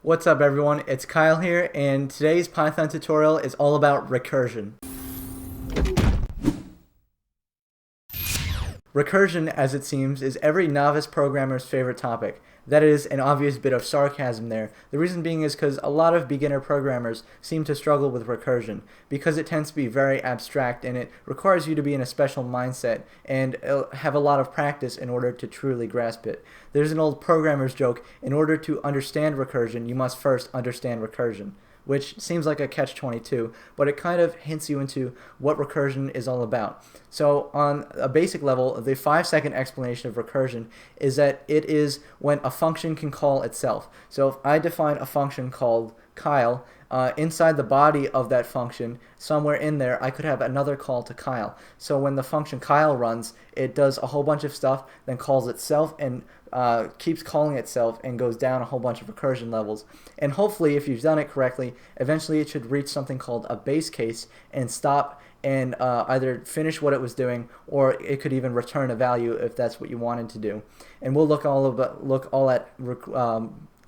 What's up everyone, it's Kyle here, and today's Python tutorial is all about recursion. Recursion, as it seems, is every novice programmer's favorite topic. That is an obvious bit of sarcasm there. The reason being is because a lot of beginner programmers seem to struggle with recursion because it tends to be very abstract and it requires you to be in a special mindset and have a lot of practice in order to truly grasp it. There's an old programmer's joke: in order to understand recursion, you must first understand recursion, which seems like a catch-22, but it kind of hints you into what recursion is all about. So on a basic level, the 5-second explanation of recursion is that it is when a function can call itself. So if I define a function called Kyle, inside the body of that function, somewhere in there, I could have another call to Kyle. So when the function Kyle runs, it does a whole bunch of stuff, then calls itself and keeps calling itself and goes down a whole bunch of recursion levels. And hopefully, if you've done it correctly, eventually it should reach something called a base case and stop and either finish what it was doing, or it could even return a value if that's what you wanted to do. And we'll look all at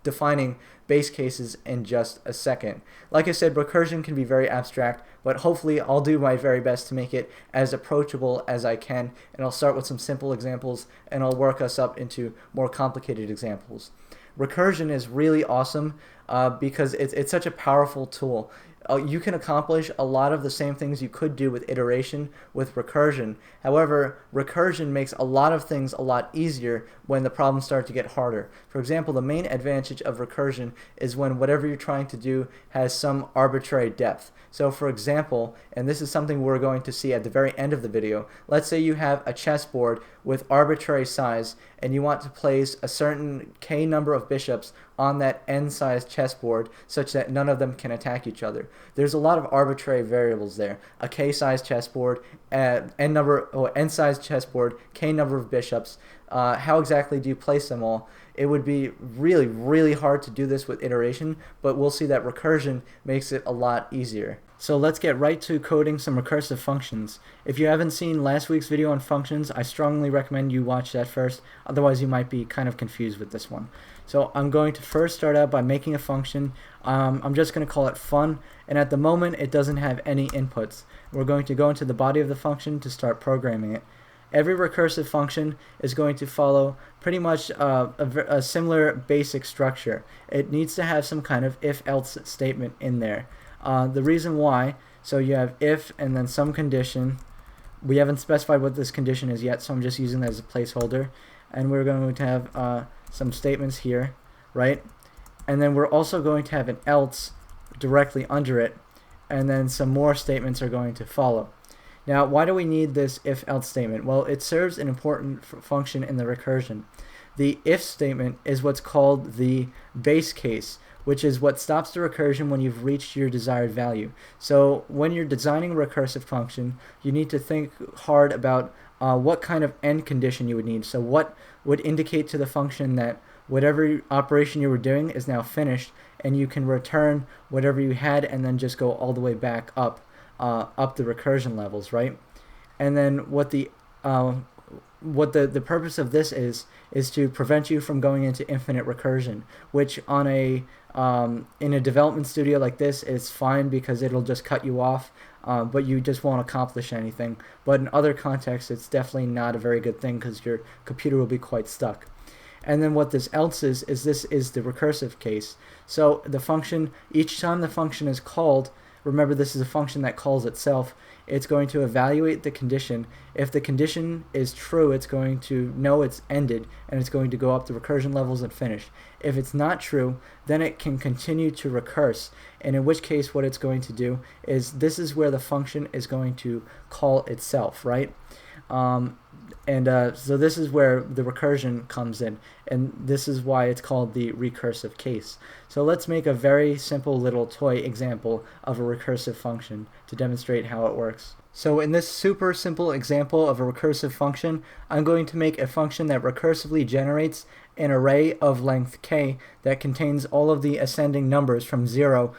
defining base cases in just a second. Like I said, recursion can be very abstract, but hopefully I'll do my very best to make it as approachable as I can, and I'll start with some simple examples and I'll work us up into more complicated examples. Recursion is really awesome because it's such a powerful tool. You can accomplish a lot of the same things you could do with iteration with recursion. However, recursion makes a lot of things a lot easier when the problems start to get harder. For example, the main advantage of recursion is when whatever you're trying to do has some arbitrary depth. So for example, and this is something we're going to see at the very end of the video, let's say you have a chessboard with arbitrary size and you want to place a certain k number of bishops on that n-sized chessboard such that none of them can attack each other. There's a lot of arbitrary variables there. A k-sized chessboard, n-sized chessboard, k number of bishops. How exactly do you place them all? It would be really, really hard to do this with iteration, but we'll see that recursion makes it a lot easier. So let's get right to coding some recursive functions. If you haven't seen last week's video on functions, I strongly recommend you watch that first, otherwise you might be kind of confused with this one. So I'm going to first start out by making a function. I'm just going to call it fun, and at the moment it doesn't have any inputs. We're going to go into the body of the function to start programming it. Every recursive function is going to follow pretty much a similar basic structure. It needs to have some kind of if-else statement in there. The reason why, so you have if and then some condition. We haven't specified what this condition is yet, so I'm just using that as a placeholder. And we're going to have some statements here, right? And then we're also going to have an else directly under it, and then some more statements are going to follow. Now, why do we need this if-else statement? Well, it serves an important function in the recursion. The if statement is what's called the base case, which is what stops the recursion when you've reached your desired value. So when you're designing a recursive function, you need to think hard about what kind of end condition you would need. So what would indicate to the function that whatever operation you were doing is now finished, and you can return whatever you had and then just go all the way back up the recursion levels, right? And then what the purpose of this is to prevent you from going into infinite recursion, which on in a development studio like this is fine because it'll just cut you off, but you just won't accomplish anything. But in other contexts, it's definitely not a very good thing because your computer will be quite stuck. And then what this else is this is the recursive case. So the function, each time the function is called, remember this is a function that calls itself, it's going to evaluate the condition. If the condition is true, it's going to know it's ended, and it's going to go up the recursion levels and finish. If it's not true, then it can continue to recurse, and in which case what it's going to do is this is where the function is going to call itself, right? So this is where the recursion comes in, and this is why it's called the recursive case. So let's make a very simple little toy example of a recursive function to demonstrate how it works. So in this super simple example of a recursive function, I'm going to make a function that recursively generates an array of length k that contains all of the ascending numbers from 0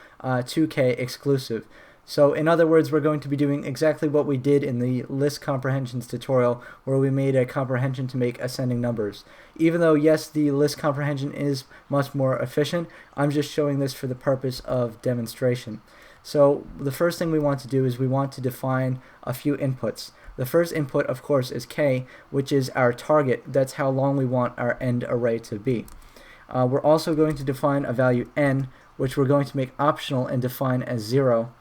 to k exclusive. So in other words, we're going to be doing exactly what we did in the list comprehensions tutorial, where we made a comprehension to make ascending numbers. Even though, yes, the list comprehension is much more efficient, I'm just showing this for the purpose of demonstration. So the first thing we want to do is we want to define a few inputs. The first input, of course, is k, which is our target. That's how long we want our end array to be. We're also going to define a value n, which we're going to make optional and define as 0.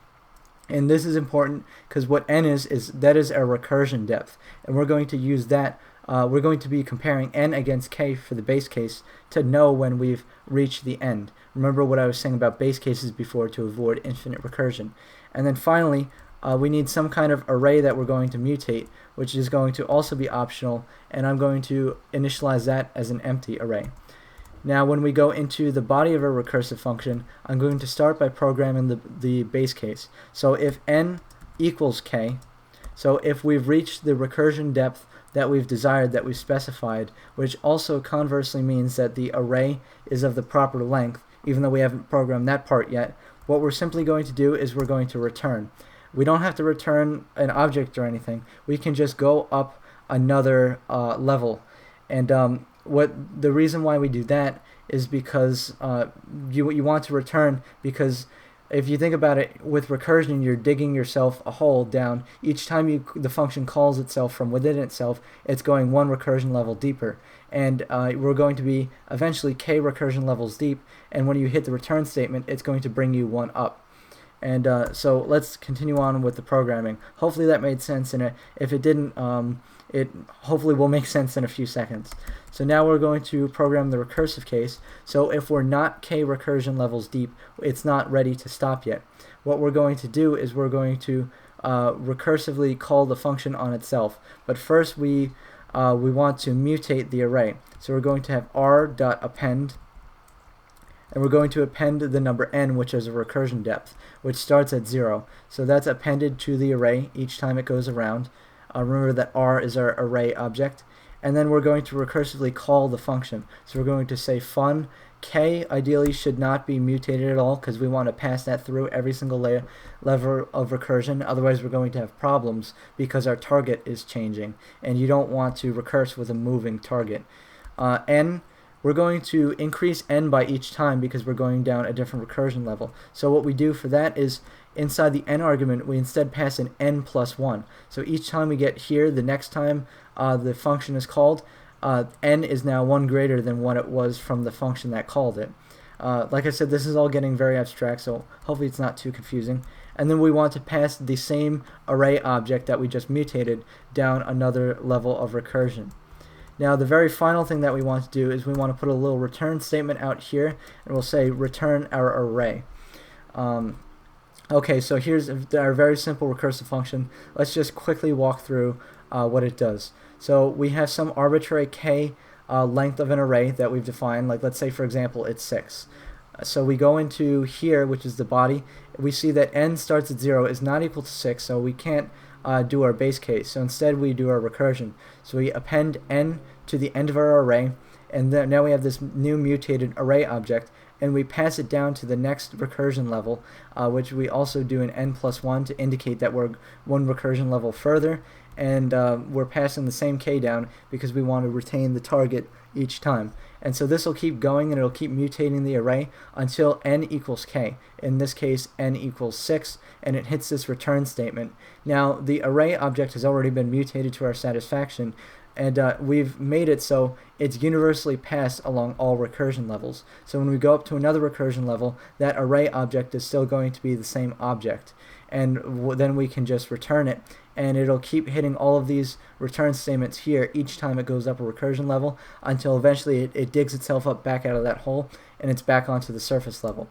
And this is important because what n is that is our recursion depth, and we're going to use that. We're going to be comparing n against k for the base case to know when we've reached the end. Remember what I was saying about base cases before to avoid infinite recursion. And then finally, we need some kind of array that we're going to mutate, which is going to also be optional, and I'm going to initialize that as an empty array. Now when we go into the body of a recursive function, I'm going to start by programming the base case. So if n equals k, so if we've reached the recursion depth that we've desired, that we've specified, which also conversely means that the array is of the proper length, even though we haven't programmed that part yet, what we're simply going to do is we're going to return. We don't have to return an object or anything. We can just go up another level. And what the reason why we do that is because you want to return, because if you think about it, with recursion you're digging yourself a hole down. Each time the function calls itself from within itself, it's going one recursion level deeper, and we're going to be eventually k recursion levels deep, and when you hit the return statement it's going to bring you one up. And so let's continue on with the programming. Hopefully that made sense, and if it didn't, it hopefully will make sense in a few seconds. So now we're going to program the recursive case. So if we're not k recursion levels deep, it's not ready to stop yet. What we're going to do is we're going to recursively call the function on itself. But first we want to mutate the array. So we're going to have r.append, and we're going to append the number n, which is a recursion depth, which starts at 0. So that's appended to the array each time it goes around. Remember that r is our array object. And then we're going to recursively call the function. So we're going to say fun. K ideally should not be mutated at all, because we want to pass that through every single level of recursion. Otherwise we're going to have problems because our target is changing, and you don't want to recurse with a moving target. N, we're going to increase n by each time because we're going down a different recursion level. So what we do for that is, inside the n argument, we instead pass an n plus 1. So each time we get here, the next time the function is called, n is now 1 greater than what it was from the function that called it. Like I said, this is all getting very abstract, so hopefully it's not too confusing. And then we want to pass the same array object that we just mutated down another level of recursion. Now the very final thing that we want to do is we want to put a little return statement out here, and we'll say return our array. Okay, so here's our very simple recursive function. Let's just quickly walk through what it does. So we have some arbitrary k length of an array that we've defined, like let's say for example it's 6. So we go into here, which is the body. We see that n starts at 0 is not equal to 6, so we can't do our base case. So instead we do our recursion. So we append n to the end of our array, and then now we have this new mutated array object, and we pass it down to the next recursion level, which we also do an n plus 1 to indicate that we're one recursion level further, and we're passing the same k down because we want to retain the target each time. And so this will keep going, and it'll keep mutating the array until n equals k. In this case, n equals 6, and it hits this return statement. Now the array object has already been mutated to our satisfaction, and we've made it so it's universally passed along all recursion levels. So when we go up to another recursion level, that array object is still going to be the same object, and then we can just return it, and it'll keep hitting all of these return statements here each time it goes up a recursion level until eventually it digs itself up back out of that hole and it's back onto the surface level.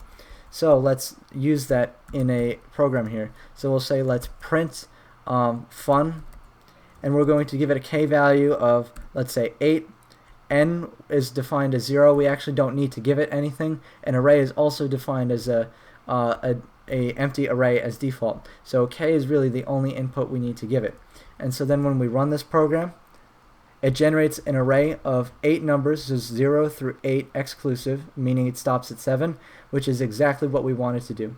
So let's use that in a program here. So we'll say let's print fun, and we're going to give it a k value of, let's say, 8. N is defined as 0. We actually don't need to give it anything. An array is also defined as a empty array as default. So k is really the only input we need to give it. And so then when we run this program, it generates an array of 8 numbers, so 0 through 8 exclusive, meaning it stops at 7, which is exactly what we wanted to do.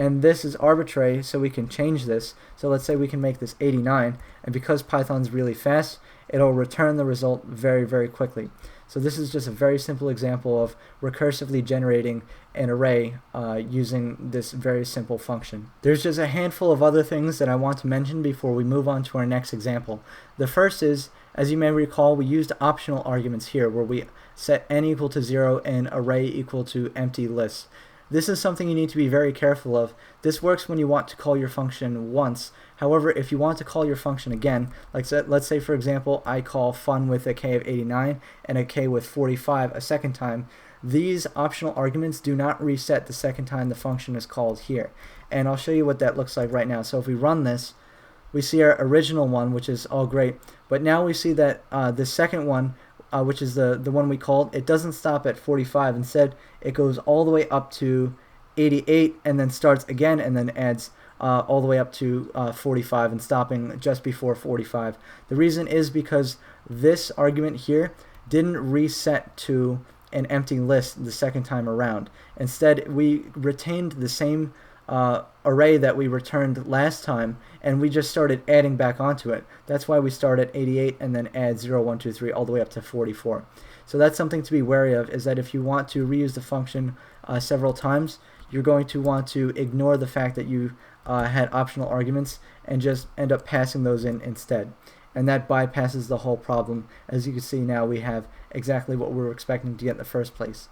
and this is arbitrary, so we can change this. So let's say we can make this 89, and because Python's really fast, it'll return the result very, very quickly. So this is just a very simple example of recursively generating an array using this very simple function. There's just a handful of other things that I want to mention before we move on to our next example. The first is, as you may recall, we used optional arguments here where we set n equal to 0 and array equal to empty list. This is something you need to be very careful of. This works when you want to call your function once. However, if you want to call your function again, like let's say for example I call fun with a k of 89 and a k with 45 a second time, these optional arguments do not reset the second time the function is called here. And I'll show you what that looks like right now. So if we run this, we see our original one, which is all great, but now we see that the second one, which is the one we called, it doesn't stop at 45. Instead, it goes all the way up to 88 and then starts again and then adds all the way up to 45 and stopping just before 45. The reason is because this argument here didn't reset to an empty list the second time around. Instead, we retained the same array that we returned last time, and we just started adding back onto it. That's why we start at 88 and then add 0, 1, 2, 3 all the way up to 44. So that's something to be wary of, is that if you want to reuse the function several times, you're going to want to ignore the fact that you had optional arguments and just end up passing those in instead. And that bypasses the whole problem. As you can see now, we have exactly what we were expecting to get in the first place.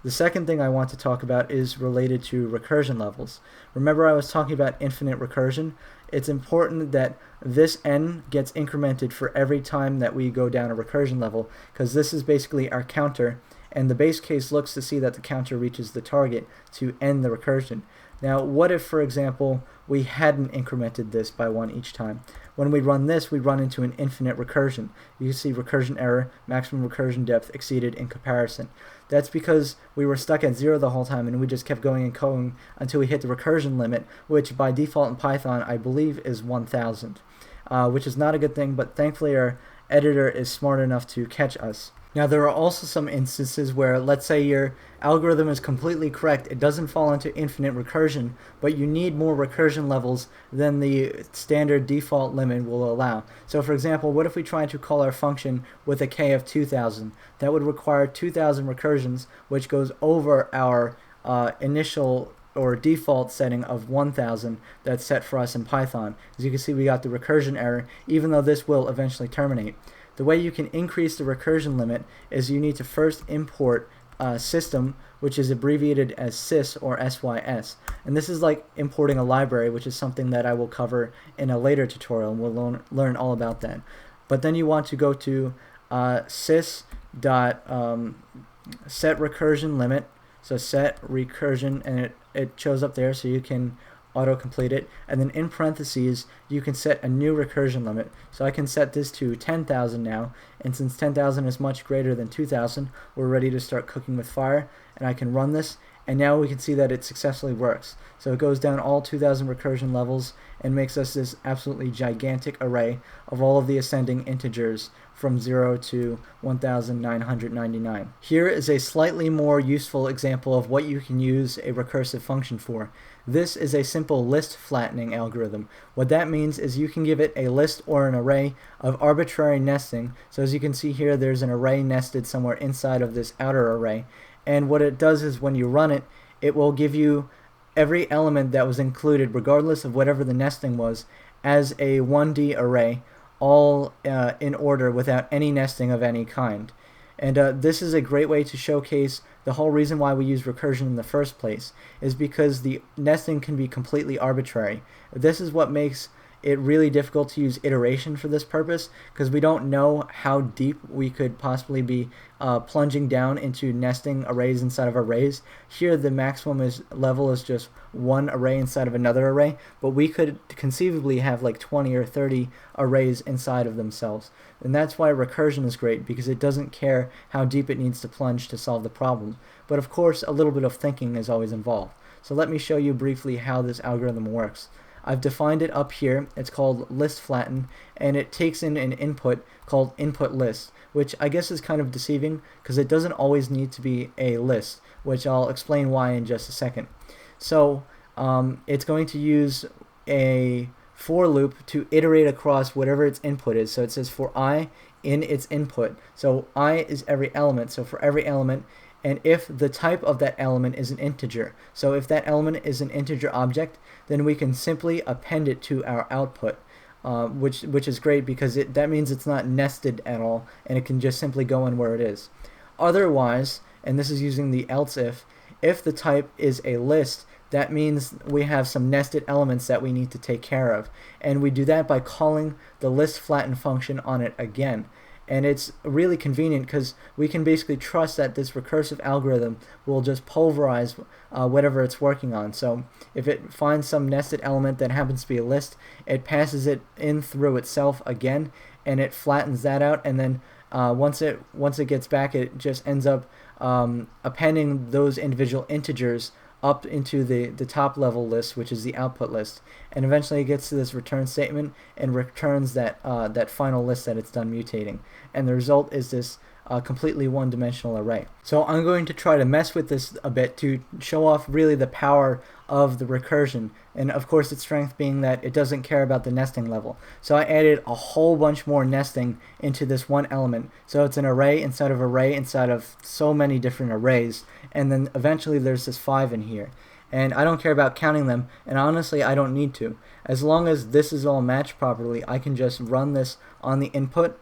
The second thing I want to talk about is related to recursion levels. Remember I was talking about infinite recursion? It's important that this n gets incremented for every time that we go down a recursion level, because this is basically our counter, and the base case looks to see that the counter reaches the target to end the recursion. Now, what if, for example, we hadn't incremented this by 1 each time? When we run this, we run into an infinite recursion. You can see recursion error, maximum recursion depth exceeded in comparison. That's because we were stuck at 0 the whole time, and we just kept going and going until we hit the recursion limit, which by default in Python I believe is 1000, which is not a good thing, but thankfully our editor is smart enough to catch us. Now, there are also some instances where, let's say your algorithm is completely correct, it doesn't fall into infinite recursion, but you need more recursion levels than the standard default limit will allow. So for example, what if we try to call our function with a k of 2000? That would require 2000 recursions, which goes over our initial or default setting of 1000 that's set for us in Python. As you can see, we got the recursion error, even though this will eventually terminate. The way you can increase the recursion limit is you need to first import system, which is abbreviated as sys or sys. And this is like importing a library, which is something that I will cover in a later tutorial, and we'll learn all about that. But then you want to go to sys dot set recursion limit. So set recursion, and it shows up there, so you can auto-complete it, and then in parentheses you can set a new recursion limit. So I can set this to 10,000 now, and since 10,000 is much greater than 2,000, we're ready to start cooking with fire, and I can run this, and now we can see that it successfully works. So it goes down all 2,000 recursion levels and makes us this absolutely gigantic array of all of the ascending integers from 0 to 1,999. Here is a slightly more useful example of what you can use a recursive function for. This is a simple list flattening algorithm. What that means is you can give it a list or an array of arbitrary nesting. So as you can see here, there's an array nested somewhere inside of this outer array. And what it does is when you run it, it will give you every element that was included, regardless of whatever the nesting was, as a 1D array, all in order without any nesting of any kind. And this is a great way to showcase the whole reason why we use recursion in the first place, is because the nesting can be completely arbitrary. This is what makes it really difficult to use iteration for this purpose, because we don't know how deep we could possibly be plunging down into nesting arrays inside of arrays. Here the maximum level is just one array inside of another array, but we could conceivably have like 20 or 30 arrays inside of themselves. And that's why recursion is great, because it doesn't care how deep it needs to plunge to solve the problem. But of course, a little bit of thinking is always involved. So let me show you briefly how this algorithm works. I've defined it up here. It's called list flatten, and it takes in an input called input list, which I guess is kind of deceiving because it doesn't always need to be a list, which I'll explain why in just a second. So it's going to use a for loop to iterate across whatever its input is. So it says for I in its input. So I is every element. So for every element, and if the type of that element is an integer. So if that element is an integer object, then we can simply append it to our output, which is great because that means it's not nested at all, and it can just simply go in where it is. Otherwise, and this is using the else if the type is a list, that means we have some nested elements that we need to take care of. And we do that by calling the list flatten function on it again. And it's really convenient because we can basically trust that this recursive algorithm will just pulverize whatever it's working on. So if it finds some nested element that happens to be a list, it passes it in through itself again, and it flattens that out. And then once it gets back, it just ends up appending those individual integers up into the top level list, which is the output list, and eventually it gets to this return statement and returns that that final list that it's done mutating, and the result is this completely one-dimensional array. So I'm going to try to mess with this a bit to show off really the power of the recursion, and of course its strength being that it doesn't care about the nesting level. So I added a whole bunch more nesting into this one element, so it's an array inside of so many different arrays, and then eventually there's this 5 in here. And I don't care about counting them, and honestly I don't need to. As long as this is all matched properly, I can just run this on the input,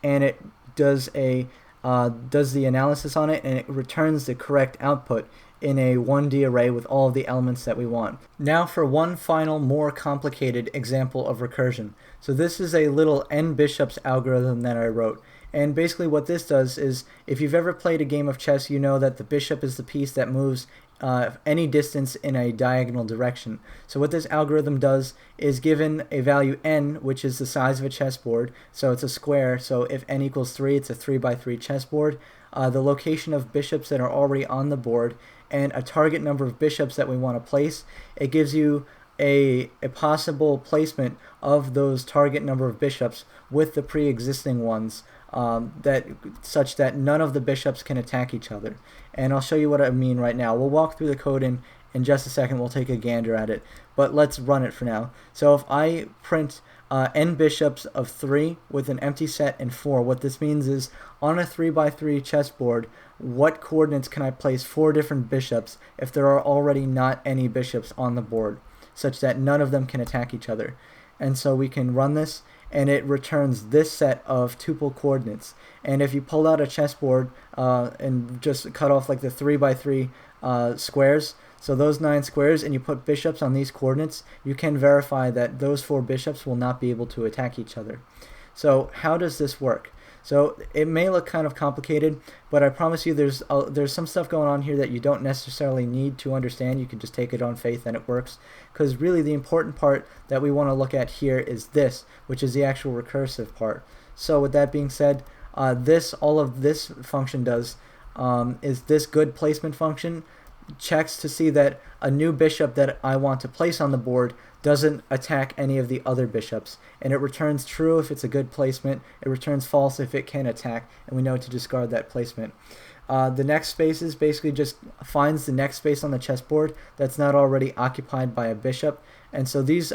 and it does the analysis on it, and it returns the correct output in a 1D array with all of the elements that we want. Now for one final, more complicated example of recursion. So this is a little n bishops algorithm that I wrote. And basically what this does is, if you've ever played a game of chess, you know that the bishop is the piece that moves any distance in a diagonal direction. So what this algorithm does is, given a value n, which is the size of a chessboard, so it's a square, so if n equals 3, it's a 3x3 chessboard, the location of bishops that are already on the board, and a target number of bishops that we want to place, it gives you a possible placement of those target number of bishops with the pre-existing ones, such that none of the bishops can attack each other. And I'll show you what I mean right now. We'll walk through the code in just a second. We'll take a gander at it, but let's run it for now. So if I print n bishops of 3 with an empty set and 4, what this means is, on a 3x3 chessboard, what coordinates can I place 4 different bishops if there are already not any bishops on the board, such that none of them can attack each other. And so we can run this, and it returns this set of tuple coordinates. And if you pull out a chessboard and just cut off like the 3x3 squares, so those 9 squares, and you put bishops on these coordinates, you can verify that those 4 bishops will not be able to attack each other. So how does this work? So it may look kind of complicated, but I promise you there's some stuff going on here that you don't necessarily need to understand. You can just take it on faith and it works, because really the important part that we want to look at here is this, which is the actual recursive part. So with that being said, all of this function does is this good placement function checks to see that a new bishop that I want to place on the board doesn't attack any of the other bishops, and it returns true if it's a good placement, it returns false if it can attack, and we know to discard that placement. The next spaces basically just finds the next space on the chessboard that's not already occupied by a bishop, and so these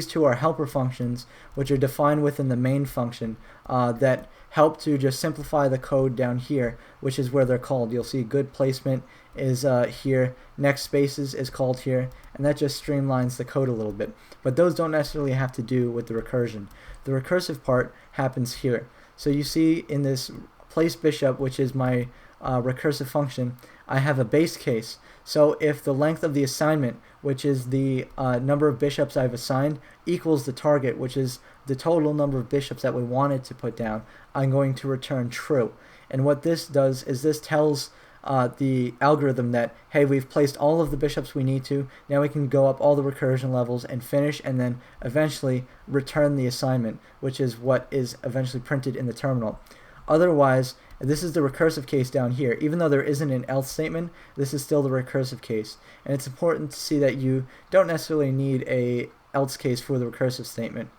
two are helper functions, which are defined within the main function, that help to just simplify the code down here, which is where they're called. You'll see good placement is here, next spaces is called here, and that just streamlines the code a little bit. But those don't necessarily have to do with the recursion. The recursive part happens here. So you see in this place bishop, which is my recursive function, I have a base case. So if the length of the assignment, which is the number of bishops I've assigned, equals the target, which is the total number of bishops that we wanted to put down, I'm going to return true. And what this does is this tells the algorithm that, hey, we've placed all of the bishops we need to, now we can go up all the recursion levels and finish, and then eventually return the assignment, which is what is eventually printed in the terminal. Otherwise, this is the recursive case down here. Even though there isn't an else statement, this is still the recursive case. And it's important to see that you don't necessarily need a else case for the recursive statement.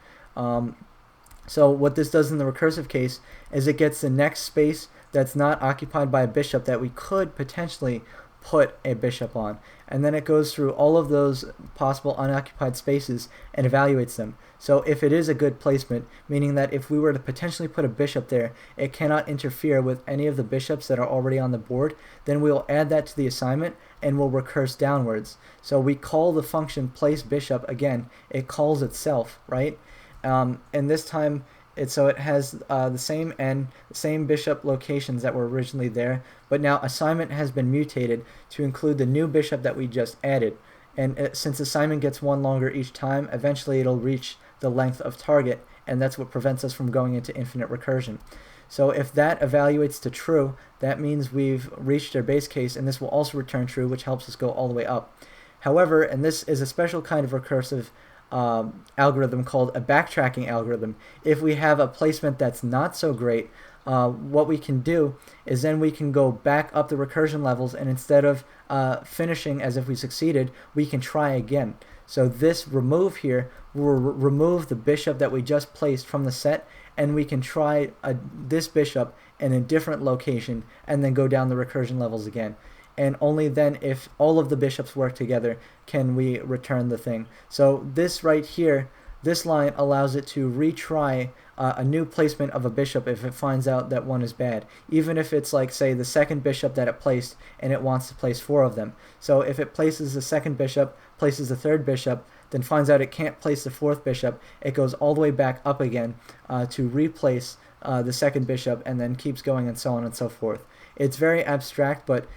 So what this does in the recursive case is it gets the next space that's not occupied by a bishop that we could potentially put a bishop on. And then it goes through all of those possible unoccupied spaces and evaluates them. So if it is a good placement, meaning that if we were to potentially put a bishop there, it cannot interfere with any of the bishops that are already on the board, then we'll add that to the assignment and we'll recurse downwards. So we call the function place bishop again. It calls itself, right? And this time, it has the same n, the same bishop locations that were originally there, but now assignment has been mutated to include the new bishop that we just added. And since assignment gets one longer each time, eventually it'll reach the length of target, and that's what prevents us from going into infinite recursion. So if that evaluates to true, that means we've reached our base case, and this will also return true, which helps us go all the way up. However, and this is a special kind of recursive algorithm called a backtracking algorithm. If we have a placement that's not so great, what we can do is then we can go back up the recursion levels, and instead of finishing as if we succeeded, we can try again. So this remove here will remove the bishop that we just placed from the set, and we can try this bishop in a different location and then go down the recursion levels again. And only then, if all of the bishops work together, can we return the thing. So this right here, this line allows it to retry a new placement of a bishop if it finds out that one is bad, even if it's like, say, the second bishop that it placed and it wants to place 4 of them. So if it places the second bishop, places the third bishop, then finds out it can't place the 4th bishop, it goes all the way back up again to replace the second bishop, and then keeps going, and so on and so forth. It's very abstract, but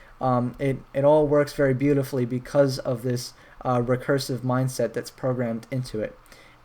it all works very beautifully because of this recursive mindset that's programmed into it.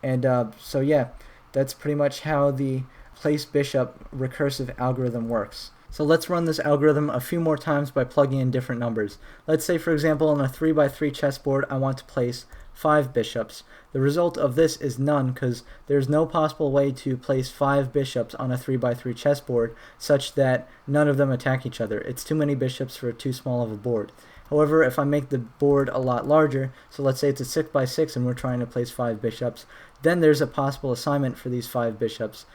And so yeah, that's pretty much how the place bishop recursive algorithm works. So let's run this algorithm a few more times by plugging in different numbers. Let's say, for example, on a 3x3 chessboard, I want to place 5 bishops. The result of this is none, because there's no possible way to place 5 bishops on a 3x3 chessboard such that none of them attack each other. It's too many bishops for too small of a board. However, if I make the board a lot larger, so let's say it's a 6x6 and we're trying to place 5 bishops, then there's a possible assignment for these 5 bishops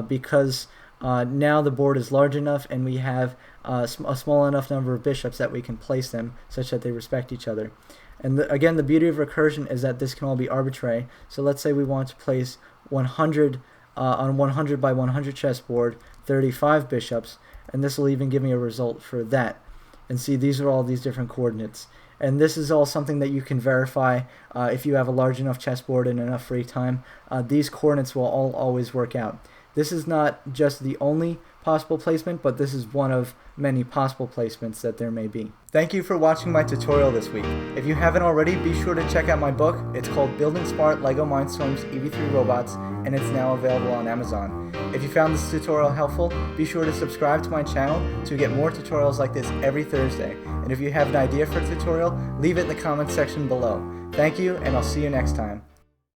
because now the board is large enough and we have a small enough number of bishops that we can place them such that they respect each other. And again, the beauty of recursion is that this can all be arbitrary. So let's say we want to place 100 on 100 by 100 chessboard, 35 bishops, and this will even give me a result for that. And see, these are all these different coordinates. And this is all something that you can verify if you have a large enough chessboard and enough free time. These coordinates will all always work out. This is not just the only possible placement, but this is one of many possible placements that there may be. Thank you for watching my tutorial this week. If you haven't already, be sure to check out my book. It's called Building Smart LEGO Mindstorms EV3 Robots, and it's now available on Amazon. If you found this tutorial helpful, be sure to subscribe to my channel to get more tutorials like this every Thursday. And if you have an idea for a tutorial, leave it in the comments section below. Thank you, and I'll see you next time.